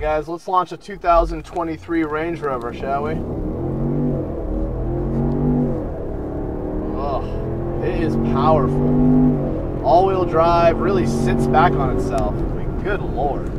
right, guys, let's launch a 2023 Range Rover, shall we? Oh, it is powerful. All-wheel drive, really sits back on itself. I mean, good Lord.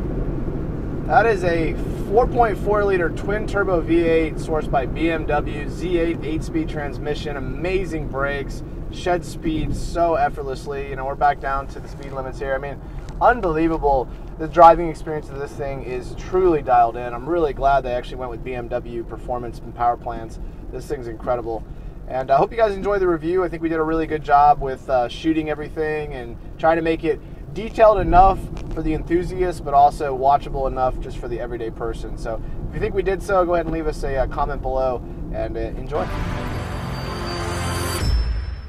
That is a 4.4 liter twin turbo V8 sourced by BMW, Z8 8-speed transmission, amazing brakes, shed speed so effortlessly. You know, we're back down to the speed limits here. I mean, unbelievable. The driving experience of this thing is truly dialed in. I'm really glad they actually went with BMW performance and power plants. This thing's incredible. And I hope you guys enjoy the review. I think we did a really good job with shooting everything and trying to make it detailed enough for the enthusiast, but also watchable enough just for the everyday person. So if you think we did so, go ahead and leave us a comment below and enjoy.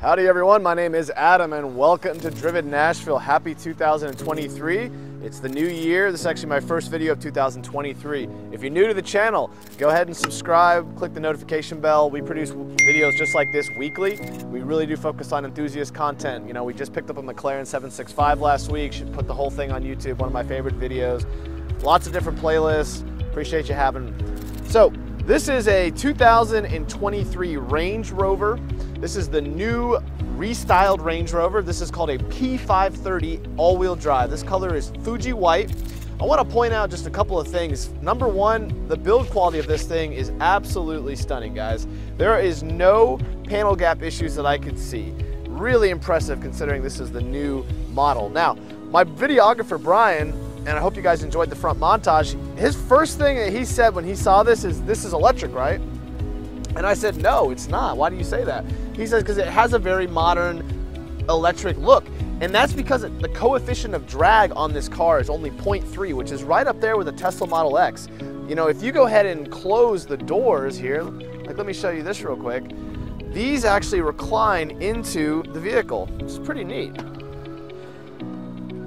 Howdy everyone, my name is Adam and welcome to Driven Nashville. Happy 2023. It's the new year. This is actually my first video of 2023. If you're new to the channel, go ahead and subscribe, click the notification bell. We produce videos just like this weekly. We really do focus on enthusiast content. You know, we just picked up a McLaren 765 last week. Should put the whole thing on YouTube, one of my favorite videos. Lots of different playlists. Appreciate you having them. So, this is a 2023 Range Rover. This is the new restyled Range Rover. This is called a P530 all-wheel drive. This color is Fuji white. I want to point out just a couple of things. Number one, the build quality of this thing is absolutely stunning, guys. There is no panel gap issues that I could see. Really impressive considering this is the new model. Now, my videographer, Brian, and I hope you guys enjoyed the front montage, his first thing that he said when he saw this is electric, right? And I said, no, it's not. Why do you say that? He says, because it has a very modern electric look. And that's because the coefficient of drag on this car is only 0.3, which is right up there with the Tesla Model X. You know, if you go ahead and close the doors here, like let me show you this real quick. These actually recline into the vehicle. It's pretty neat.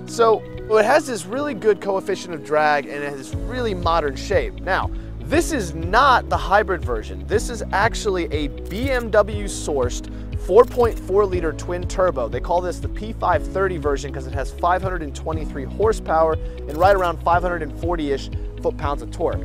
So it has this really good coefficient of drag and it has this really modern shape. Now, this is not the hybrid version. This is actually a BMW sourced 4.4 liter twin turbo. They call this the P530 version because it has 523 horsepower and right around 540-ish foot-pounds of torque.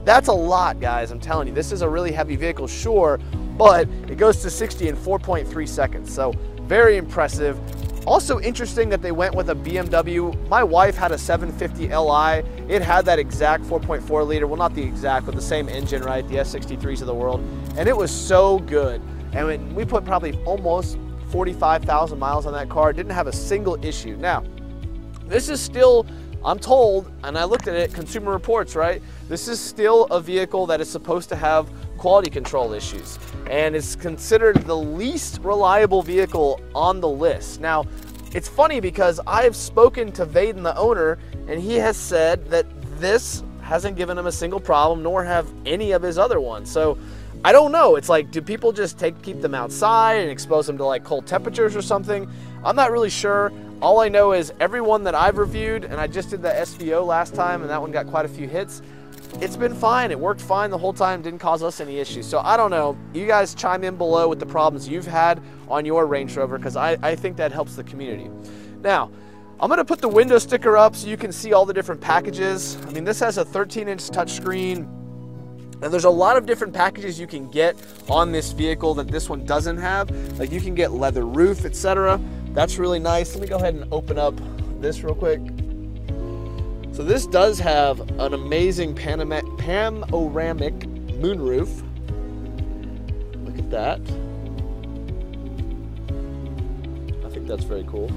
That's a lot, guys, I'm telling you. This is a really heavy vehicle, sure, but it goes to 60 in 4.3 seconds, so very impressive. Also interesting that they went with a BMW. My wife had a 750 Li. It had that exact 4.4 liter, well not the exact, but the same engine, right? The S63s of the world. And it was so good. And we put probably almost 45,000 miles on that car. Didn't have a single issue. Now, this is still, I'm told, and I looked at it, Consumer Reports, right? This is still a vehicle that is supposed to have quality control issues and it's considered the least reliable vehicle on the list. Now, it's funny because I've spoken to Vaden, the owner, and he has said that this hasn't given him a single problem, nor have any of his other ones. So I don't know. It's like, do people just keep them outside and expose them to like cold temperatures or something? I'm not really sure. All I know is everyone that I've reviewed, and I just did the SVO last time and that one got quite a few hits, it's been fine. It worked fine the whole time, didn't cause us any issues. So I don't know. You guys chime in below with the problems you've had on your Range Rover because I think that helps the community. Now, I'm going to put the window sticker up so you can see all the different packages. I mean, this has a 13-inch touchscreen, and there's a lot of different packages you can get on this vehicle that this one doesn't have. Like you can get leather roof, etc. That's really nice. Let me go ahead and open up this real quick. So this does have an amazing panoramic moonroof. Look at that. I think that's very cool.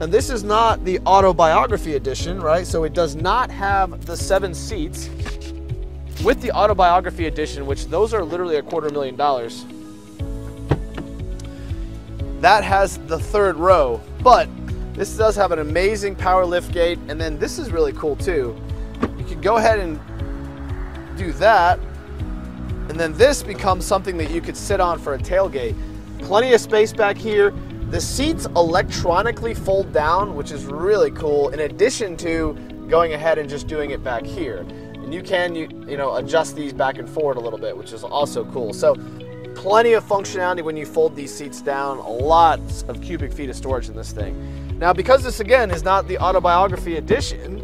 And this is not the autobiography edition, right? So it does not have the 7 seats. With the autobiography edition, which those are literally $250,000, that has the 3rd row, but this does have an amazing power lift gate, and then this is really cool too. You can go ahead and do that, and then this becomes something that you could sit on for a tailgate. Plenty of space back here. The seats electronically fold down, which is really cool, in addition to going ahead and just doing it back here. And you can you know, adjust these back and forward a little bit, which is also cool. So plenty of functionality when you fold these seats down, lots of cubic feet of storage in this thing. Now, because this again is not the autobiography edition,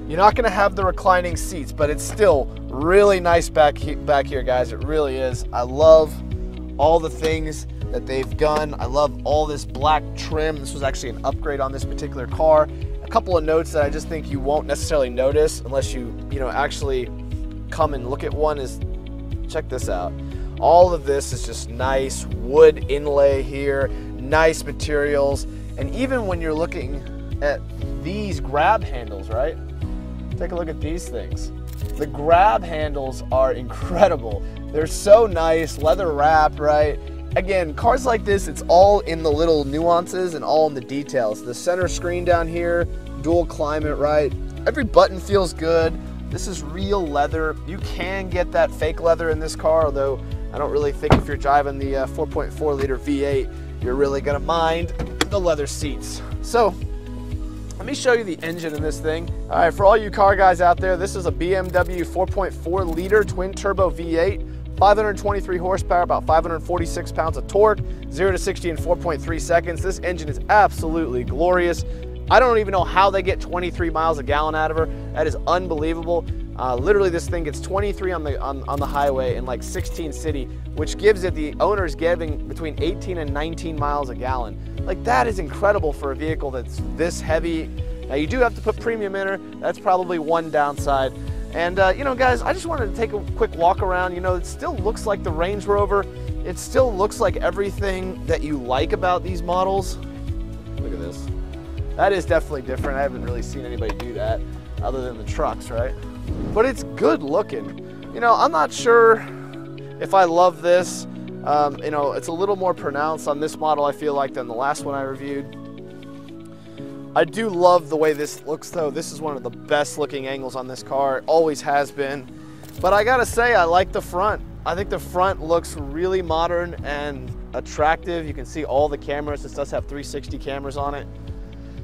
You're not gonna have the reclining seats, but it's still really nice back here, guys. It really is. I love all the things that they've done. I love all this black trim. This was actually an upgrade on this particular car. A couple of notes that I just think you won't necessarily notice unless you actually come and look at one is, check this out. All of this is just nice wood inlay here, nice materials. And even when you're looking at these grab handles, right? Take a look at these things. The grab handles are incredible. They're so nice, leather wrapped, right? Again, cars like this, it's all in the little nuances and all in the details. The center screen down here, dual climate, right? Every button feels good. This is real leather. You can get that fake leather in this car, although I don't really think if you're driving the 4.4 liter V8, you're really gonna mind the leather seats. So, let me show you the engine in this thing. All right, for all you car guys out there, this is a BMW 4.4 liter twin turbo V8, 523 horsepower, about 546 pounds of torque, 0 to 60 in 4.3 seconds. This engine is absolutely glorious. I don't even know how they get 23 miles a gallon out of her. That is unbelievable. Literally, this thing gets 23 on the highway and like 16 city, which gives it, the owner's giving between 18 and 19 miles a gallon. Like, that is incredible for a vehicle that's this heavy. Now, you do have to put premium in her. That's probably one downside. And, guys, I just wanted to take a quick walk around. It still looks like the Range Rover. It still looks like everything that you like about these models. Look at this. That is definitely different. I haven't really seen anybody do that other than the trucks, right? But it's good looking. I'm not sure if I love this. It's a little more pronounced on this model, I feel like, than the last one I reviewed. I do love the way this looks, though. This is one of the best looking angles on this car. It always has been. But I gotta say, I like the front. I think the front looks really modern and attractive. You can see all the cameras. This does have 360 cameras on it.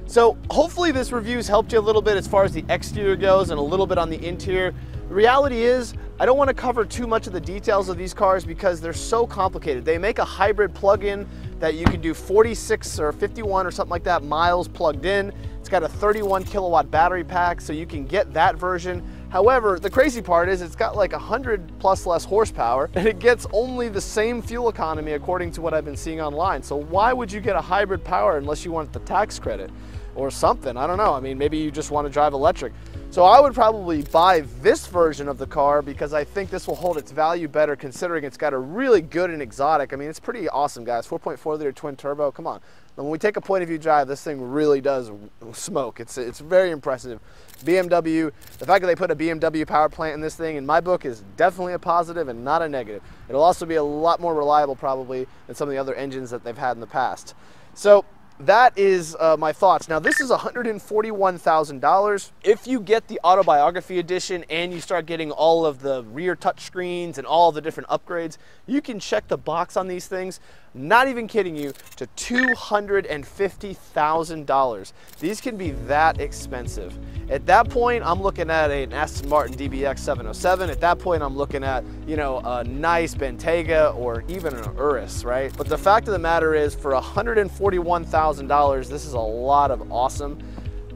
So hopefully this review's helped you a little bit as far as the exterior goes and a little bit on the interior. The reality is, I don't want to cover too much of the details of these cars because they're so complicated. They make a hybrid plug-in that you can do 46 or 51 or something like that miles plugged in. It's got a 31 kilowatt battery pack, so you can get that version. However, the crazy part is it's got like 100 plus less horsepower, and it gets only the same fuel economy according to what I've been seeing online. So why would you get a hybrid power unless you want the tax credit or something? I don't know. I mean, maybe you just want to drive electric. So I would probably buy this version of the car because I think this will hold its value better, considering it's got a really good and exotic. I mean, it's pretty awesome, guys. 4.4 liter twin turbo, come on. When we take a point of view drive, this thing really does smoke. It's very impressive. BMW, the fact that they put a BMW power plant in this thing, in my book, is definitely a positive and not a negative. It'll also be a lot more reliable probably than some of the other engines that they've had in the past. So that is my thoughts. Now, this is $141,000. If you get the autobiography edition and you start getting all of the rear touchscreens and all the different upgrades, you can check the box on these things, not even kidding you, to $250,000. These can be that expensive. At that point, I'm looking at an Aston Martin DBX 707. At that point, I'm looking at, a nice Bentayga or even an Urus, right? But the fact of the matter is, for $141,000, this is a lot of awesome.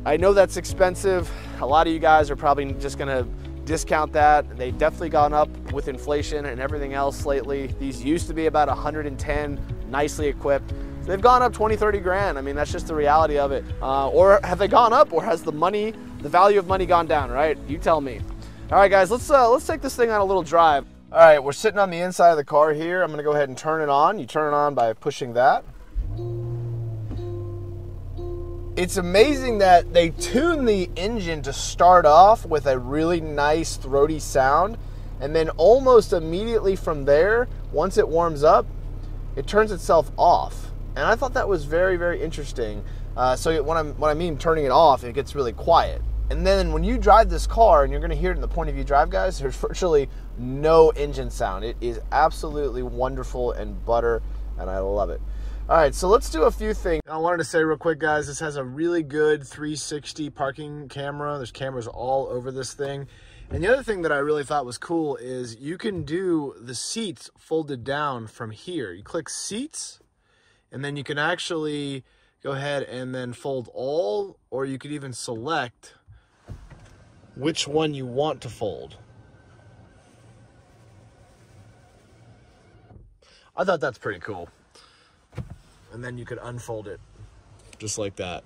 I know that's expensive. A lot of you guys are probably just gonna discount that. They definitely gone up with inflation and everything else lately. These used to be about 110, nicely equipped. So they've gone up 20, 30 grand. I mean, that's just the reality of it. Or have they gone up, or has the value of money gone down, right? You tell me. All right, guys, let's take this thing on a little drive. All right, we're sitting on the inside of the car here. I'm gonna go ahead and turn it on. You turn it on by pushing that. It's amazing that they tune the engine to start off with a really nice throaty sound, and then almost immediately from there, once it warms up, it turns itself off. And I thought that was very, very interesting. So when I mean turning it off, it gets really quiet. And then when you drive this car, and you're gonna hear it in the point of view drive, guys, there's virtually no engine sound. It is absolutely wonderful and butter, and I love it. All right, so let's do a few things. I wanted to say real quick, guys, this has a really good 360 parking camera. There's cameras all over this thing. And the other thing that I really thought was cool is you can do the seats folded down from here. You click seats, and then you can actually go ahead and then fold all, or you could even select which one you want to fold. I thought that's pretty cool. And then you could unfold it just like that.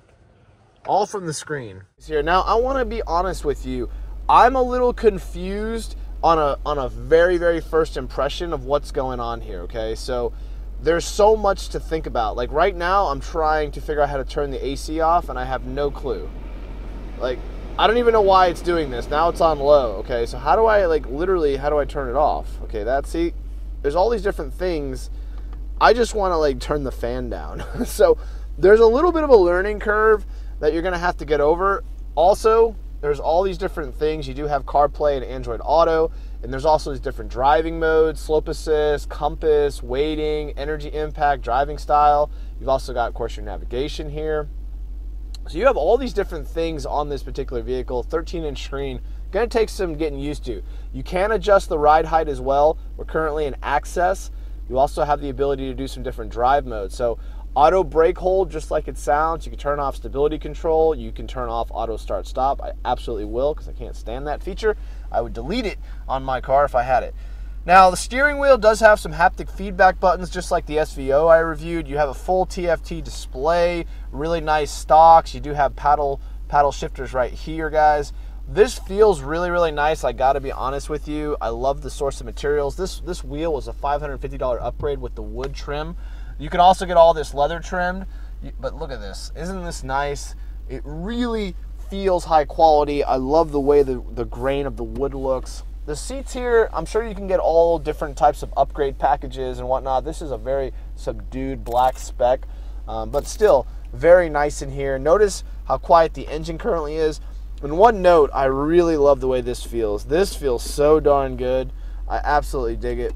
All from the screen. Here, now I want to be honest with you. I'm a little confused on a very, very first impression of what's going on here, okay? So there's so much to think about. Like right now, I'm trying to figure out how to turn the AC off and I have no clue. Like, I don't even know why it's doing this. Now it's on low, okay? So how do I, like, literally, how do I turn it off? Okay, see, there's all these different things. I just want to, like, turn the fan down. So there's a little bit of a learning curve that you're going to have to get over. Also, there's all these different things. You do have CarPlay and Android Auto, and there's also these different driving modes, slope assist, compass, weighting, energy impact, driving style. You've also got, of course, your navigation here. So you have all these different things on this particular vehicle. 13-inch screen, gonna take some getting used to. You can adjust the ride height as well. We're currently in Access. You also have the ability to do some different drive modes. So auto brake hold, just like it sounds. You can turn off stability control. You can turn off auto start stop. I absolutely will, because I can't stand that feature. I would delete it on my car if I had it. Now, the steering wheel does have some haptic feedback buttons, just like the SVO I reviewed. You have a full TFT display, really nice stocks. You do have paddle shifters right here, guys. This feels really, really nice. I gotta be honest with you. I love the source of materials. This wheel was a $550 upgrade with the wood trim. You can also get all this leather trimmed, but look at this. Isn't this nice? It really feels high quality. I love the way the grain of the wood looks. The seats here, I'm sure you can get all different types of upgrade packages and whatnot. This is a very subdued black spec, but still very nice in here. Notice how quiet the engine currently is. And one note, I really love the way this feels. This feels so darn good. I absolutely dig it.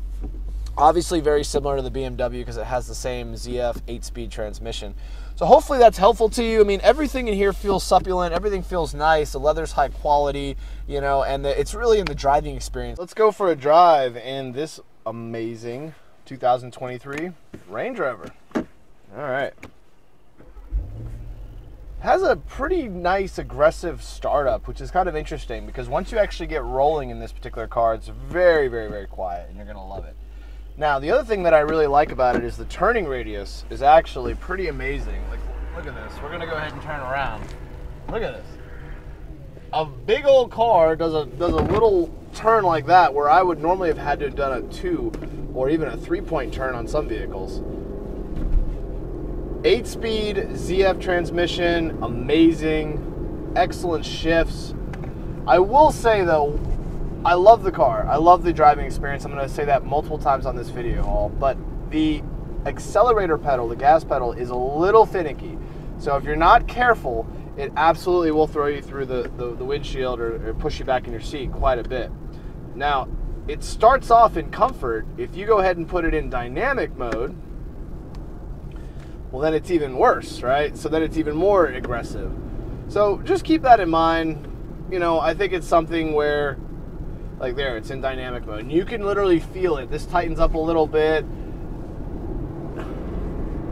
Obviously very similar to the BMW because it has the same ZF 8-speed transmission. So hopefully that's helpful to you. I mean, everything in here feels succulent. Everything feels nice. The leather's high quality, you know, and it's really in the driving experience. Let's go for a drive in this amazing 2023 Range Rover. All right. Has a pretty nice aggressive startup, which is kind of interesting because once you actually get rolling in this particular car, it's very, very, very quiet and you're going to love it. Now, the other thing that I really like about it is the turning radius is actually pretty amazing. Like, look at this. We're going to go ahead and turn around. Look at this. A big old car does a little turn like that where I would normally have had to have done a 2 or even a 3-point turn on some vehicles. 8-speed ZF transmission, amazing, excellent shifts. I will say though, I love the car. I love the driving experience. I'm going to say that multiple times on this video, but the accelerator pedal, the gas pedal, is a little finicky. So if you're not careful, it absolutely will throw you through the windshield or push you back in your seat quite a bit. Now, it starts off in comfort. If you go ahead and put it in dynamic mode, well, then it's even worse, right? So then it's even more aggressive. So just keep that in mind. You know, I think it's something where, like there, it's in dynamic mode. And you can literally feel it. This tightens up a little bit.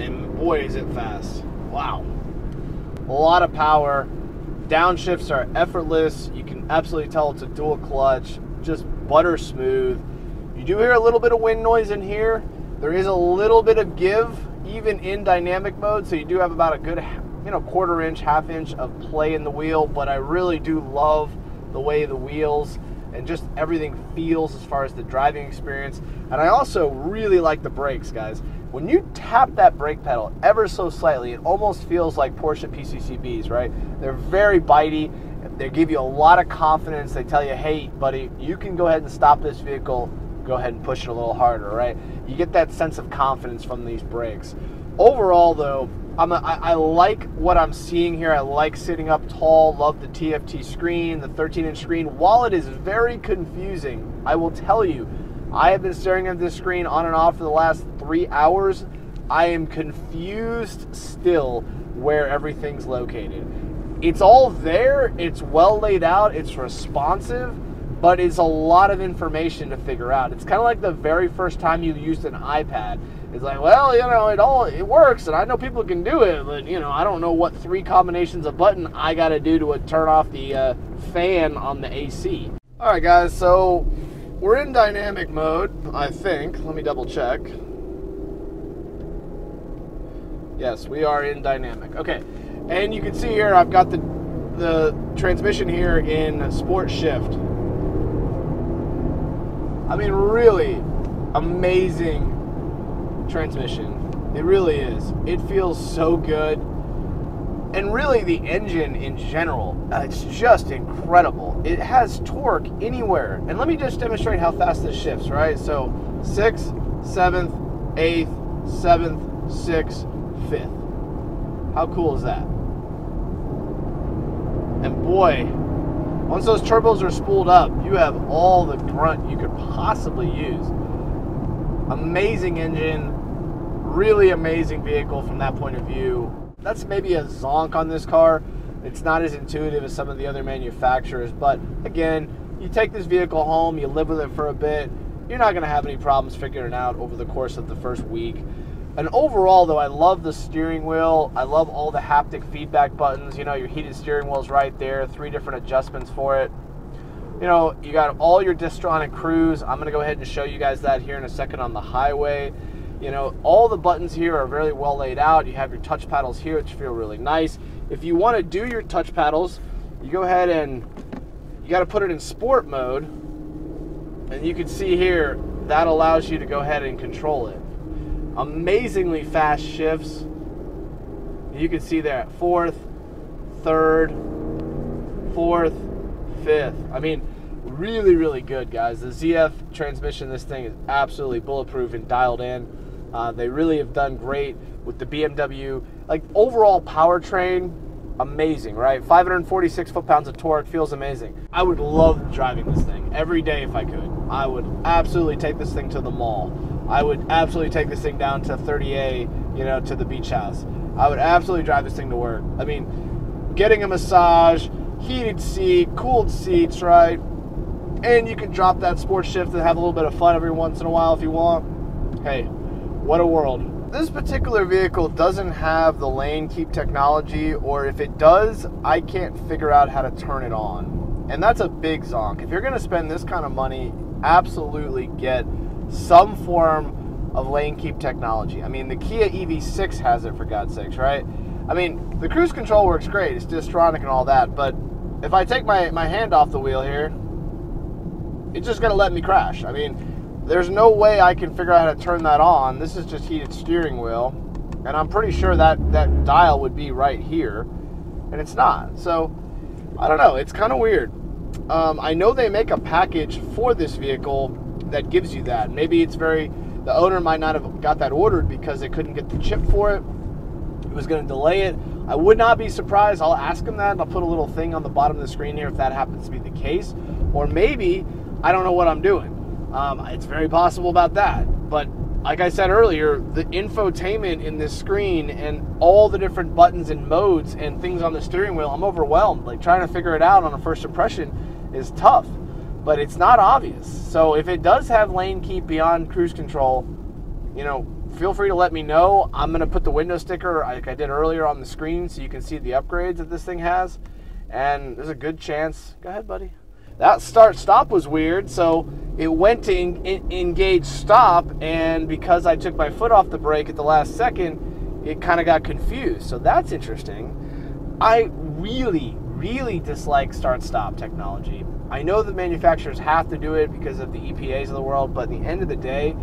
And boy, is it fast. Wow. A lot of power. Downshifts are effortless. You can absolutely tell it's a dual clutch. Just butter smooth. You do hear a little bit of wind noise in here. There is a little bit of give, even in dynamic mode. So you do have about a good, you know, quarter-inch, half-inch of play in the wheel. But I really do love the way the wheels and just everything feels as far as the driving experience. And I also really like the brakes, guys. When you tap that brake pedal ever so slightly, it almost feels like Porsche PCCBs, right? They're very bitey. They give you a lot of confidence. They tell you, hey, buddy, you can go ahead and stop this vehicle. Go ahead and push it a little harder, right? You get that sense of confidence from these brakes. Overall, though, I like what I'm seeing here. I like sitting up tall, love the TFT screen, the 13-inch screen. While it is very confusing, I will tell you, I have been staring at this screen on and off for the last 3 hours. I am confused still where everything's located. It's all there, it's well laid out, it's responsive, but it's a lot of information to figure out. It's kind of like the very first time you used an iPad It's like, well, you know, it works, and I know people can do it, but, you know, I don't know what 3 combinations of button I got to do to turn off the fan on the AC. All right, guys, so we're in dynamic mode, I think. Let me double check. Yes, we are in dynamic. Okay, and you can see here I've got the transmission here in sport shift. I mean, really amazing transmission. It really is. It feels so good. And really the engine in general, it's just incredible. It has torque anywhere. And let me just demonstrate how fast this shifts, right? So 6th, 7th, 8th, 7th, 6th, 5th. How cool is that? And boy, once those turbos are spooled up, you have all the grunt you could possibly use. Amazing engine, really amazing vehicle from that point of view. That's maybe a zonk on this car. It's not as intuitive as some of the other manufacturers, but again, you take this vehicle home, you live with it for a bit, you're not gonna have any problems figuring it out over the course of the first week. And overall though, I love the steering wheel. I love all the haptic feedback buttons. You know, your heated steering wheel's right there, 3 different adjustments for it. You know, you got all your Distronic cruise. I'm gonna go ahead and show you guys that here in a second on the highway. You know, all the buttons here are very well laid out. You have your touch paddles here, which feel really nice. If you wanna do your touch paddles, you go ahead and you gotta put it in sport mode. And you can see here, that allows you to go ahead and control it. Amazingly fast shifts. You can see there 4th, 3rd, 4th, 5th. I mean, really, really good, guys. The ZF transmission, this thing is absolutely bulletproof and dialed in. They really have done great with the BMW. Like, overall powertrain, amazing, right? 546 foot-pounds of torque, feels amazing. I would love driving this thing every day if I could. I would absolutely take this thing to the mall. I would absolutely take this thing down to 30A, you know, to the beach house. I would absolutely drive this thing to work. I mean, getting a massage, heated seat, cooled seats, right? And you can drop that sport shift and have a little bit of fun every once in a while if you want. Hey, what a world. This particular vehicle doesn't have the lane keep technology, or if it does, I can't figure out how to turn it on. And that's a big zonk. If you're gonna spend this kind of money, absolutely get some form of lane keep technology. I mean, the Kia EV6 has it, for God's sakes, right? I mean, the cruise control works great. It's Distronic and all that, but if I take my hand off the wheel here, it's just gonna let me crash. I mean, there's no way I can figure out how to turn that on. This is just heated steering wheel, and I'm pretty sure that dial would be right here, and it's not. So, I don't know, it's kind of weird. I know they make a package for this vehicle that gives you that. Maybe it's the owner might not have got that ordered because they couldn't get the chip for it. It was gonna delay it. I would not be surprised. I'll ask them that, and I'll put a little thing on the bottom of the screen here if that happens to be the case. Or maybe I don't know what I'm doing. It's very possible about that. But like I said earlier, the infotainment in this screen and all the different buttons and modes and things on the steering wheel, I'm overwhelmed. Like, trying to figure it out on a first impression is tough, but it's not obvious. So if it does have lane keep beyond cruise control, you know, feel free to let me know. I'm gonna put the window sticker like I did earlier on the screen so you can see the upgrades that this thing has. And there's a good chance, go ahead, buddy. That start-stop was weird, so it went to engage stop, and because I took my foot off the brake at the last second, it kind of got confused. So that's interesting. I really, really dislike start-stop technology. I know the manufacturers have to do it because of the EPAs of the world, but at the end of the day,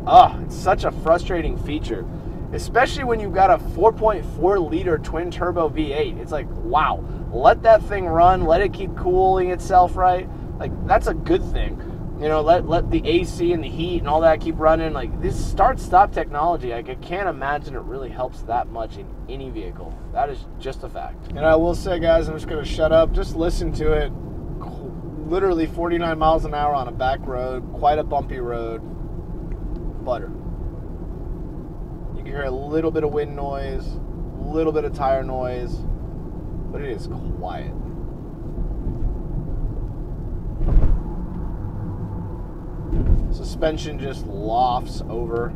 it's such a frustrating feature, especially when you've got a 4.4 liter twin turbo V8. It's like, wow, let that thing run, let it keep cooling itself, right? Like, that's a good thing. You know, let the AC and the heat and all that keep running. Like, this start-stop technology, like, I can't imagine it really helps that much in any vehicle. That is just a fact. And I will say, guys, I'm just gonna shut up. Just listen to it. Literally 49 miles an hour on a back road, quite a bumpy road. Butter. You can hear a little bit of wind noise, a little bit of tire noise, but it is quiet. Suspension just lofts over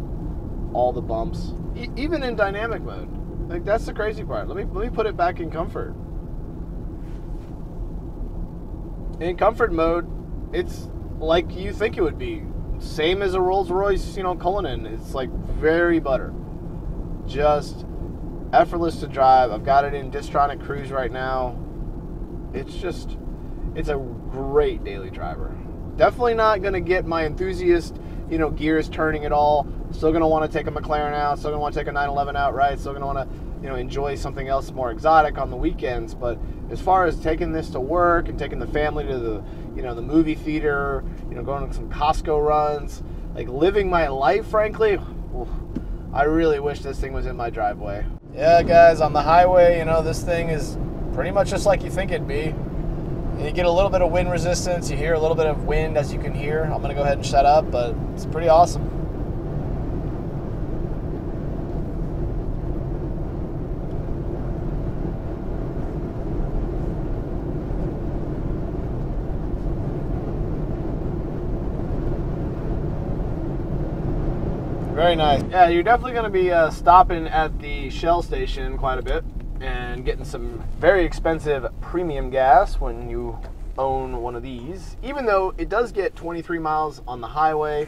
all the bumps, even in dynamic mode. Like, that's the crazy part. Let me put it back in comfort. In comfort mode, it's like you think it would be. Same as a Rolls-Royce, you know, Cullinan. It's like very butter. Just effortless to drive. I've got it in Distronic Cruise right now. It's a great daily driver. Definitely not going to get my enthusiast, you know, gears turning at all. Still going to want to take a McLaren out. Still going to want to take a 911 out, right? Still going to want to, you know, enjoy something else more exotic on the weekends. But as far as taking this to work and taking the family to the, you know, the movie theater, you know, going on some Costco runs, like living my life, frankly, I really wish this thing was in my driveway. Yeah, guys, on the highway, you know, this thing is pretty much just like you think it'd be. You get a little bit of wind resistance, you hear a little bit of wind, as you can hear. I'm gonna go ahead and shut up, but it's pretty awesome. Very nice. Yeah, you're definitely going to be stopping at the Shell station quite a bit and getting some very expensive premium gas when you own one of these, even though it does get 23 miles on the highway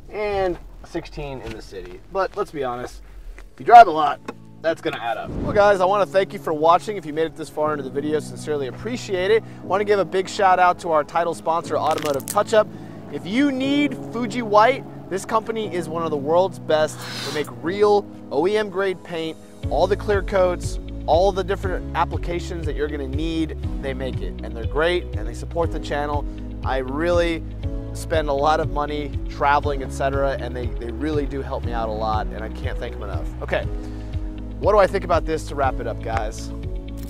and 16 in the city. But let's be honest, if you drive a lot, that's going to add up. Well, guys, I want to thank you for watching. If you made it this far into the video, sincerely appreciate it. I want to give a big shout out to our title sponsor, Automotive Touch-Up. If you need Fuji White, this company is one of the world's best. They make real OEM grade paint, all the clear coats, all the different applications that you're gonna need, they make it. And they're great, and they support the channel. I really spend a lot of money traveling, etc., and they really do help me out a lot, and I can't thank them enough. Okay, what do I think about this to wrap it up, guys?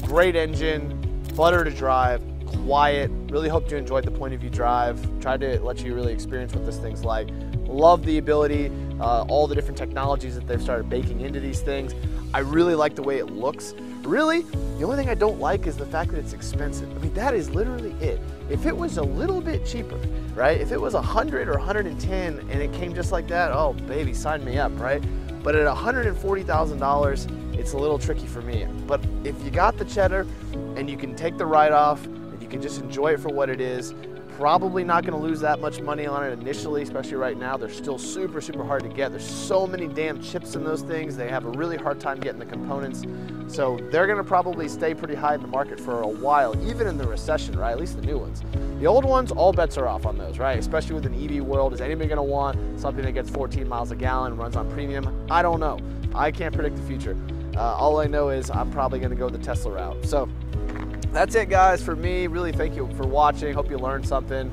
Great engine, butter to drive, quiet. Really hope you enjoyed the point of view drive. Tried to let you really experience what this thing's like. Love the ability, all the different technologies that they've started baking into these things. I really like the way it looks. Really, the only thing I don't like is the fact that it's expensive. I mean, that is literally it. If it was a little bit cheaper, right? If it was 100 or 110 and it came just like that, oh baby, sign me up, right? But at $140,000, it's a little tricky for me. But if you got the cheddar and you can take the write-off and you can just enjoy it for what it is, probably not going to lose that much money on it initially, especially right now. They're still super, super hard to get. There's so many damn chips in those things. They have a really hard time getting the components. So they're going to probably stay pretty high in the market for a while, even in the recession, right? At least the new ones. The old ones, all bets are off on those, right? Especially with an EV world. Is anybody going to want something that gets 14 miles a gallon, runs on premium? I don't know. I can't predict the future. All I know is I'm probably going to go the Tesla route. So that's it, guys, for me. Really thank you for watching. Hope you learned something.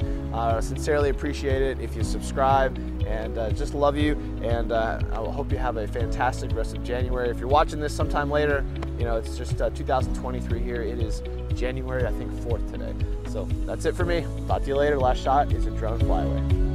Sincerely appreciate it if you subscribe, and just love you, and I hope you have a fantastic rest of January. If you're watching this sometime later, you know, it's just 2023 here. It is January, I think, 4th today. So that's it for me. Talk to you later. Last shot is a drone flyaway.